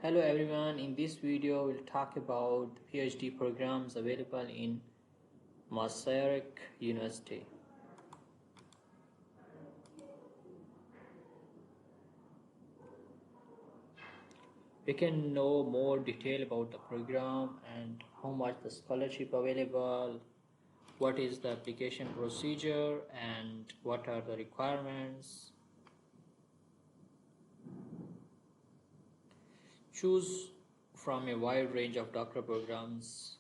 Hello everyone, in this video we'll talk about PhD programs available in Masaryk University. We can know more detail about the program and how much the scholarship available, what is the application procedure and what are the requirements. Choose from a wide range of doctoral programs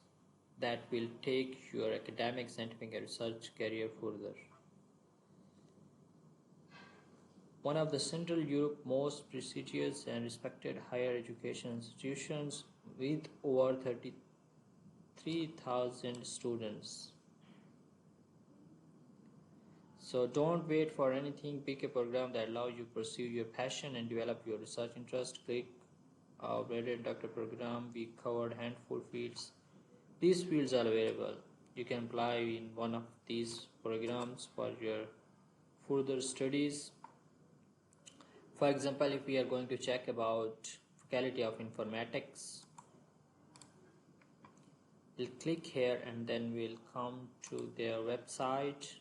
that will take your academic, scientific and research career further. One of the Central Europe's most prestigious and respected higher education institutions with over 33,000 students. So don't wait for anything, pick a program that allows you to pursue your passion and develop your research interest. Click our graded doctor program. We covered handful fields. These fields are available. You can apply in one of these programs for your further studies. For example, if we are going to check about faculty of informatics, we'll click here and then we'll come to their website.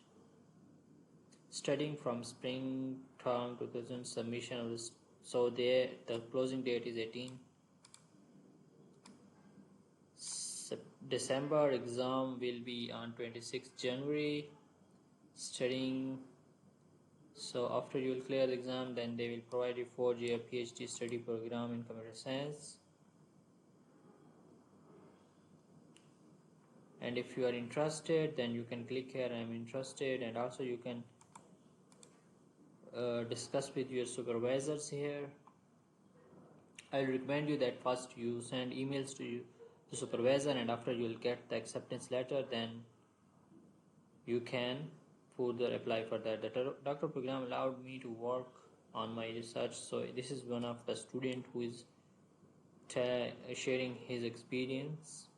Studying from spring term 2000 submission of this, so the closing date is 18 December. Exam will be on 26th January. Studying, so after you will clear the exam, then they will provide you 4-year PhD study program in computer science. And if you are interested, then you can click here, I am interested, and also you can discuss with your supervisors here. I will recommend you that first you send emails to the supervisor, and after you will get the acceptance letter, then you can further apply for that. The doctor program allowed me to work on my research, so this is one of the student who is sharing his experience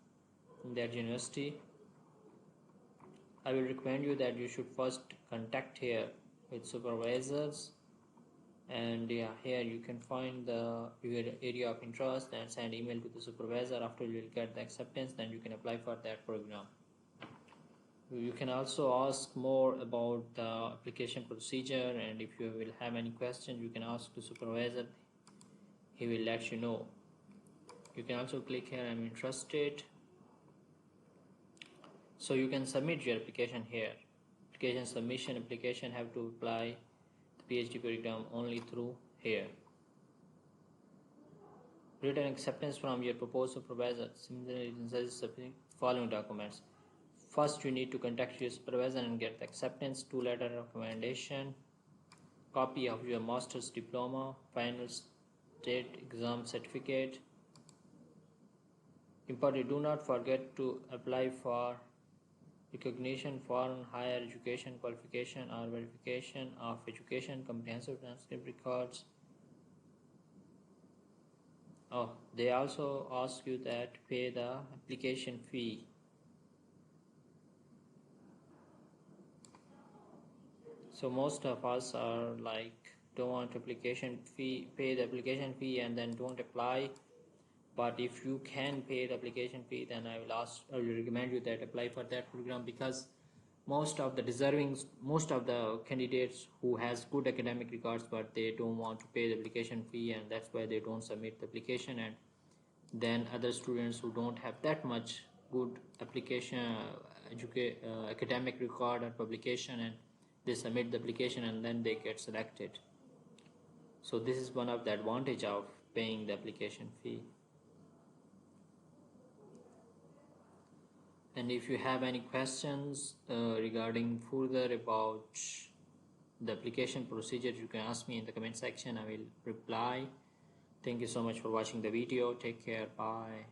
in that university. I will recommend you that you should first contact here with supervisors, and here you can find your area of interest and send email to the supervisor. After you will get the acceptance, then you can apply for that program. You can also ask more about the application procedure, and if you will have any questions, you can ask the supervisor. He will let you know. You can also click here, I'm interested. So you can submit your application here. Application submission, application have to apply the PhD program only through here. Written acceptance from your proposed supervisor. Similarly, following documents. First, you need to contact your supervisor and get the acceptance, 2 letter of recommendation, copy of your master's diploma, final state exam certificate. Important, do not forget to apply for recognition for higher education qualification or verification of education, comprehensive transcript records. They also ask you that pay the application fee. So most of us are like, don't want application fee, pay the application fee and then don't apply. But if you can pay the application fee, then I will recommend you that apply for that program, because most of the candidates who has good academic records, but they don't want to pay the application fee, and that's why they don't submit the application. And then other students who don't have that much good application academic record or publication, and they submit the application and then they get selected. So this is one of the advantage of paying the application fee. And if you have any questions regarding further about the application procedure, you can ask me in the comment section. I will reply. Thank you so much for watching the video. Take care. Bye.